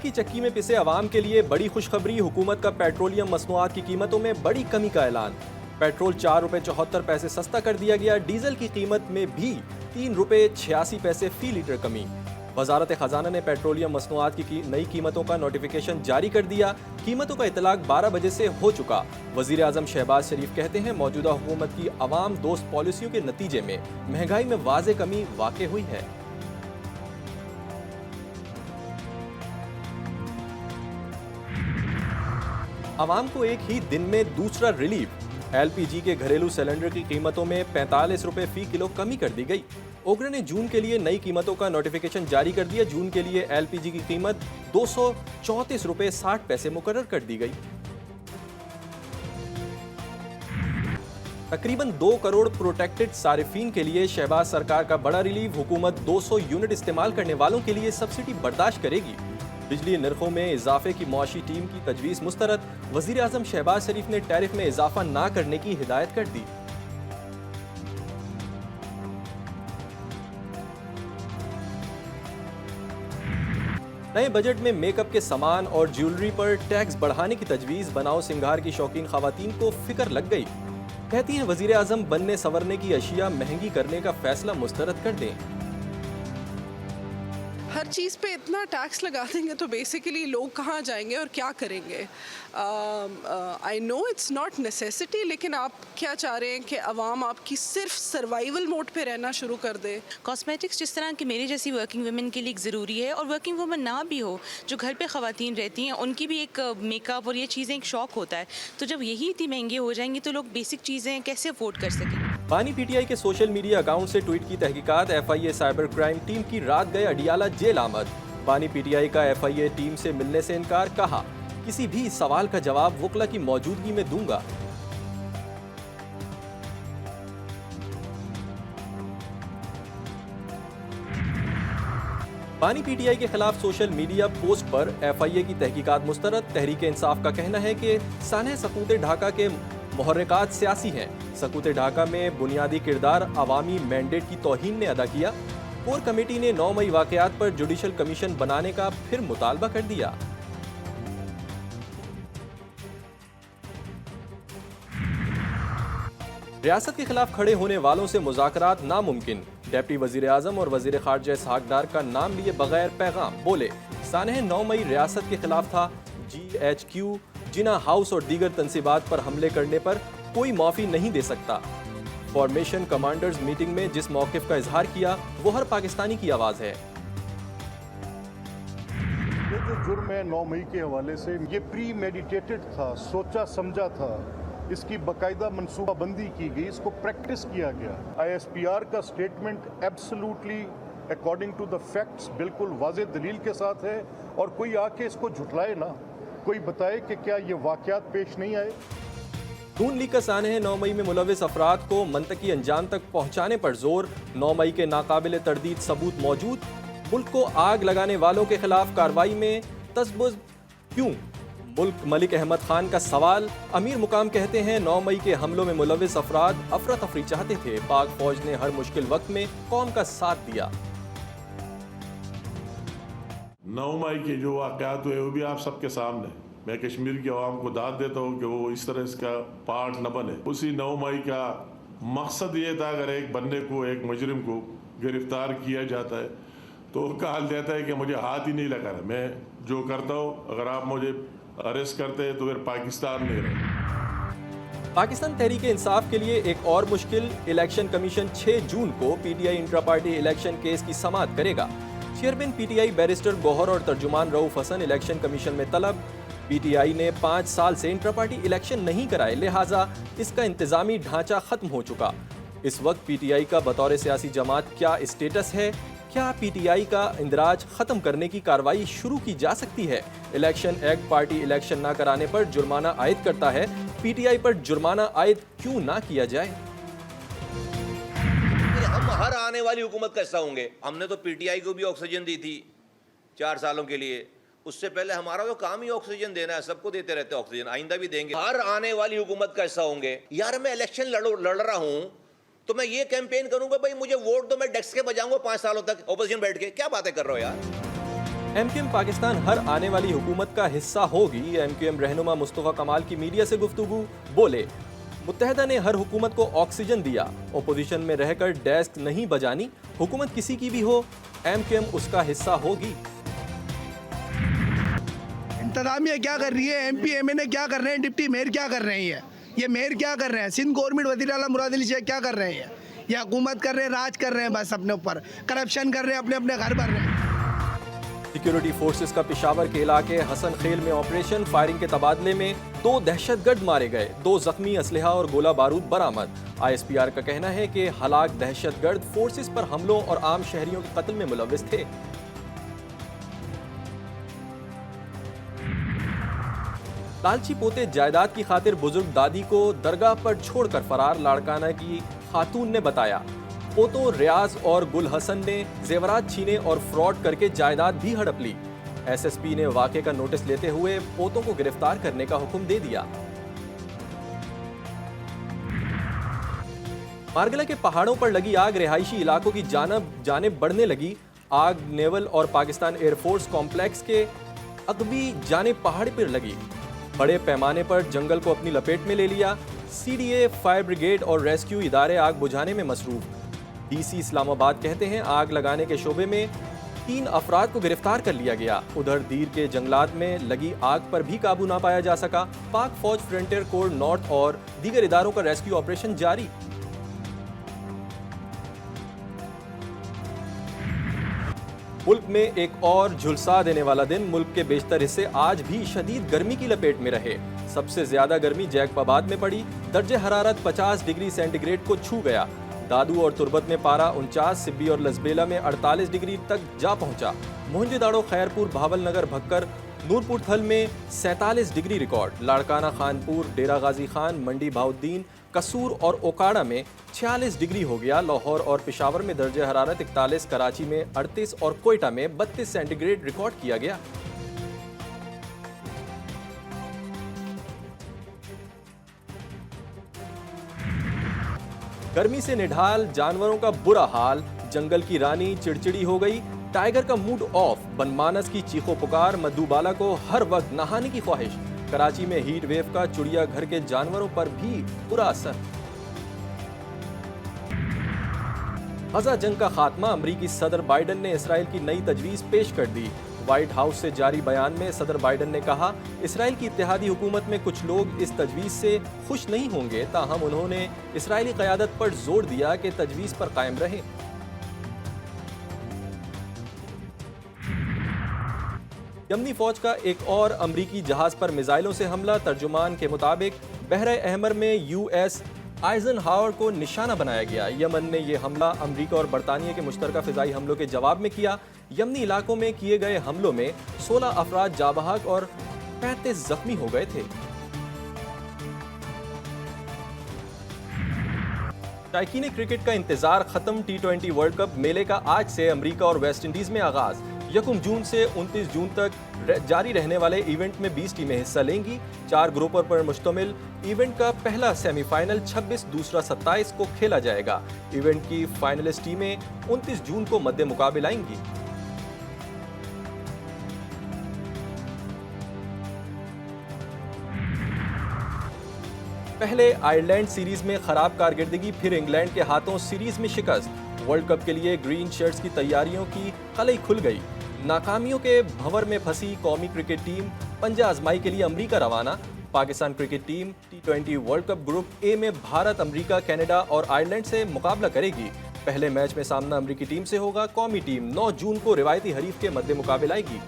की चक्की में पिसे अवाम के लिए बड़ी खुशखबरी। हुकूमत का पेट्रोलियम मसनूआत की कीमतों में बड़ी कमी का ऐलान। पेट्रोल 4 रुपए 74 पैसे सस्ता कर दिया गया। डीजल की कीमत में भी 3 रुपए 86 पैसे फी लीटर कमी। वजारत खजाना ने पेट्रोलियम मसनूआत की नई कीमतों का नोटिफिकेशन जारी कर दिया। कीमतों का इतलाक 12 बजे से हो चुका। वजीर आजम शहबाज शरीफ कहते हैं मौजूदा हुकूमत की अवाम दोस्त पॉलिसियों के नतीजे में महंगाई में वाज़े कमी वाक़ई हुई है। अवाम को एक ही दिन में दूसरा रिलीफ। एलपीजी के घरेलू सिलेंडर की कीमतों में 45 रुपए फी किलो कमी कर दी गई। ओगरे ने जून के लिए नई कीमतों का नोटिफिकेशन जारी कर दिया। जून के लिए एलपीजी की कीमत 234 रुपए 60 पैसे मुकर्रर कर दी गई। तकरीबन 2 करोड़ प्रोटेक्टेड सारिफीन के लिए शहबाज सरकार का बड़ा रिलीफ। हुकूमत 200 यूनिट इस्तेमाल करने वालों के लिए सब्सिडी बर्दाश्त करेगी। बिजली नरखों में इजाफे की मुआशी टीम की तजवीज़ मुस्तरद। वजीर आजम शहबाज शरीफ ने टैरिफ में इजाफा ना करने की हिदायत कर दी। नए बजट में मेकअप के सामान और ज्वेलरी पर टैक्स बढ़ाने की तजवीज़। बनाओ सिंगार की शौकीन खवातीन को फिक्र लग गई। कहती हैं वजीर आजम बनने संवरने की अशिया महंगी करने का फैसला मुस्तरद कर दें। हर चीज़ पे इतना टैक्स लगा देंगे तो बेसिकली लोग कहाँ जाएंगे और क्या करेंगे। I know it's not necessity, लेकिन आप क्या चाह रहे हैं कि अवाम आपकी सिर्फ सर्वाइवल मोड पे रहना शुरू कर दे। कॉस्मेटिक्स जिस तरह कि मेरी जैसी वर्किंग वुमेन के लिए ज़रूरी है, और वर्किंग वुमेन ना भी हो जो घर पे ख़वातीन रहती हैं उनकी भी एक मेकअप और ये चीज़ें एक शौक होता है। तो जब यही इतनी महंगी हो जाएंगी तो लोग बेसिक चीज़ें कैसे अफोर्ड कर सकेंगे। बानी पीटीआई के सोशल मीडिया अकाउंट से ट्वीट की तहकीकात। FIA साइबर क्राइम टीम की रात गए अडियाला जेल आमद। बानी पीटीआई का FIA टीम से मिलने से इनकार। कहा किसी भी सवाल का जवाब वकला की मौजूदगी में दूंगा। बानी पीटीआई के खिलाफ सोशल मीडिया पोस्ट पर FIA की तहकीकात मुस्तरद। तहरीक इंसाफ का कहना है कि सानह सकूत ढाका के मुहर्रिकात सियासी हैं। सकूत ढाका में बुनियादी किरदार अवामी मैंडेट की तौहीन ने अदा किया। कोर कमेटी ने 9 मई वाकयात पर जुडिशल कमीशन बनाने का फिर मुतालबा कर दिया। रियासत के खिलाफ खड़े होने वालों से मुज़ाकरात नामुमकिन। डिप्टी वजीर आजम और वजीर खारजा इसहाक डार का नाम लिए बगैर पैगाम। बोले सानह 9 मई रियासत के खिलाफ था। GHQ जिना हाउस और दीगर तंसीबात पर हमले करने पर कोई माफी नहीं दे सकता। फॉर्मेशन कमांडर्स मीटिंग में जिस मौक़िफ़ का इजहार किया वो हर पाकिस्तानी की आवाज़ है। ये जो जुर्म है 9 मई के हवाले से, ये प्री मेडिटेटेड था, सोचा समझा था। इसकी बाकायदा मनसूबाबंदी की गई, इसको प्रैक्टिस किया गया। ISPR का statement absolutely according to the facts बिल्कुल वाज़ेह दलील के साथ है, और कोई आके इसको झुटलाए ना, कोई बताए कि क्या ये वाक़यात पेश नहीं आए। नून लीग का सानह 9 मई में मुलविस अफराद को मंतकी अंजाम तक पहुंचाने पर जोर। 9 मई के नाकाबिल तरदीद सबूत मौजूद। मुल्क को आग लगाने वालों के खिलाफ कार्रवाई में तजब्बुज़ क्यों? मुल्क मलिक अहमद खान का सवाल। अमीर मुकाम कहते हैं 9 मई के हमलों में मुलविस अफराद अफरा तफरी चाहते थे। पाक फौज ने हर मुश्किल वक्त में कौम का साथ दिया। 9 मई के जो वाक़यात हुए वो भी आप सबके सामने। मैं कश्मीर की आवाम को दाद देता हूँ कि वो इस तरह इसका पार्ट न बने। उसी 9 मई का मकसद ये था, अगर एक बंदे को, एक मुजरिम को गिरफ्तार किया जाता है तो कहा जाता है कि मुझे हाथ ही नहीं लगा रहा, मैं जो करता हूँ, अगर आप मुझे अरेस्ट करते हैं तो फिर पाकिस्तान में रहे। पाकिस्तान तहरीक इंसाफ के लिए एक और मुश्किल। इलेक्शन कमीशन 6 जून को PTI intra party election case की समाअत करेगा। चेयरमैन PTI बैरिस्टर गौहर और तर्जुमान रऊफ हसन इलेक्शन कमीशन में तलब। PTI ने 5 साल से इंट्रा पार्टी इलेक्शन नहीं कराए, लिहाजा इसका इंतजामी ढांचा खत्म हो चुका। इस वक्त PTI का बतौर सियासी जमात क्या स्टेटस है? क्या PTI का इंदराज खत्म करने की कार्रवाई शुरू की जा सकती है? इलेक्शन एक्ट पार्टी इलेक्शन ना कराने पर जुर्माना आयद करता है। PTI पर जुर्माना आयद क्यों ना किया जाए? हम हर आने वाली हुकूमत का हिस्सा होंगे। हमने तो PTI को भी ऑक्सीजन दी थी 4 सालों के लिए। उससे पहले हमारा तो काम ही ऑक्सीजन देना है, सबको देते रहते हैं ऑक्सीजन, आइंदा भी देंगे। हर आने वाली हुकूमत का हिस्सा होंगे। यार मैं इलेक्शन लड़ रहा हूँ तो मैं ये कैंपेन करूंगा भाई मुझे वोट दो, मैं डेस्क के बजाऊंगा 5 सालों तक ऑपोजिशन बैठ के। क्या बातें कर रहे हो यार। एमक्यूएम पाकिस्तान हर आने वाली हुकूमत का हिस्सा होगी। एमक्यूएम रहनुमा मुस्तफा कमाल की मीडिया से गुफ्तगू, बोले मुत्तहदा ने हर हुकूमत को ऑक्सीजन दिया, ओपोजिशन में रहकर डेस्क नहीं बजानी, हुकूमत किसी की भी हो एमक्यूएम उसका हिस्सा होगी। इंतजामिया क्या कर रही है, एमपी एमएनए क्या कर रहे हैं, डिप्टी मेयर क्या कर रही है, ये मेयर क्या कर रहे हैं, सिंध गवर्नमेंट वज़ीर आला मुराद अली शेख क्या कर रहे हैं, ये हुकूमत कर रहे हैं, राज कर रहे हैं, बस अपने ऊपर करप्शन कर रहे हैं, अपने अपने घर भर रहे हैं। सिक्योरिटी फोर्सेस का पेशावर के इलाके हसन खेल में ऑपरेशन, फायरिंग के तबादले में 2 दहशतगर्द मारे गए, 2 जख्मी, असलहा और गोला बारूद बरामद। ISPR का कहना है कि हलाक दहशतगर्द फोर्सेस पर हमलों और आम शहरियों के कत्ल में मुलव्विस थे। लालची पोते जायदाद की खातिर बुजुर्ग दादी को दरगाह पर छोड़कर फरार, लाड़काना की खातून ने बताया। पोतों रियाज और गुल हसन ने जेवरात छीने और फ्रॉड करके जायदाद भी हड़प ली। SSP ने वाक़े का नोटिस लेते हुए पोतों को गिरफ्तार करने का हुक्म दे दिया। मारगला के पहाड़ों पर लगी आग रिहायशी इलाकों की जानिब बढ़ने लगी। आग नेवल और पाकिस्तान एयरफोर्स कॉम्प्लेक्स के अगबी जानिब पहाड़ पर लगी। बड़े पैमाने पर जंगल को अपनी लपेट में ले लिया। CDA, फायर ब्रिगेड और रेस्क्यू इदारे आग बुझाने में मसरूफ। DC इस्लामाबाद कहते हैं आग लगाने के शोबे में 3 अफराद को गिरफ्तार कर लिया गया। उधर दीर के जंगलात में लगी आग पर भी काबू ना पाया जा सका। पाक फौज, फ्रंटियर कोर नॉर्थ और दीगर इदारों का रेस्क्यू ऑपरेशन जारी। मुल्क में एक और झुलसा देने वाला दिन। मुल्क के बेशतर हिस्से आज भी शदीद गर्मी की लपेट में रहे। सबसे ज्यादा गर्मी जैकबाबाद में पड़ी। दर्जे हरारत 50 डिग्री सेंटीग्रेड को छू गया। दादू और तुर्बत में पारा 49, सिब्बी और लसबेला में 48 डिग्री तक जा पहुंचा। मोहनजोदाड़ो, खैरपुर, भावलनगर, भक्कर, नूरपुर थल में 47 डिग्री रिकॉर्ड। लाड़काना, खानपुर, डेरा गाजी खान, मंडी बहाउद्दीन, कसूर और ओकाड़ा में 46 डिग्री हो गया। लाहौर और पेशावर में दर्जे हरारत 41, कराची में 38 और कोयटा में 32 सेंटीग्रेड रिकॉर्ड किया गया। गर्मी से निढाल जानवरों का बुरा हाल। जंगल की रानी चिड़चिड़ी हो गई। टाइगर का मूड ऑफ। बनमानस की चीखों पुकार। मधुबाला को हर वक्त नहाने की ख्वाहिश। कराची में हीट वेव का चिड़ियाघर के जानवरों पर भी बुरा असर। गजा जंग का खात्मा। अमरीकी सदर बाइडन ने इसराइल की नई तजवीज पेश कर दी। व्हाइट हाउस से जारी बयान में सदर बाइडन ने कहा, इसराइल की इत्तेहादी हुकूमत में कुछ लोग इस तजवीज़ से खुश नहीं होंगे, ताहम उन्होंने इसराइली क़यादत पर जोर दिया कि तजवीज़ पर कायम रहें। यमनी फौज का एक और अमरीकी जहाज पर मिसाइलों से हमला। तर्जुमान के मुताबिक बहरे अहमर में US आइजनहावर को निशाना बनाया गया। यमन ने यह हमला अमरीका और बरतानिया के मुश्तरका फ़िज़ाई हमलों के जवाब में किया। यमनी इलाकों में किए गए हमलों में 16 अफराद जाँ बहक और 35 जख्मी हो गए थे। शायकीन क्रिकेट का इंतजार खत्म। T20 वर्ल्ड कप मेले का आज से अमरीका और वेस्ट इंडीज में आगाज। 1 जून से 29 जून तक जारी रहने वाले इवेंट में 20 टीमें हिस्सा लेंगी। 4 ग्रुपों पर मुश्तमिल इवेंट का पहला सेमीफाइनल 26, दूसरा 27 को खेला जाएगा। इवेंट की फाइनलिस्ट टीमें 29 जून को मद्दे मुकाबिल आएंगी। पहले आयरलैंड सीरीज में खराब कारकर्दगी, फिर इंग्लैंड के हाथों सीरीज में शिकस्त। वर्ल्ड कप के लिए ग्रीन शर्ट्स की तैयारियों की कलई खुल गई। नाकामियों के भंवर में फंसी कौमी क्रिकेट टीम पंजा आजमाई के लिए अमरीका रवाना। Pakistan cricket team T20 world cup group A में भारत, अमरीका, कनाडा और आयरलैंड से मुकाबला करेगी। पहले मैच में सामना अमरीकी टीम से होगा। कौमी टीम 9 जून को रिवायती हरीफ के मद्दे मुकाबले आएगी।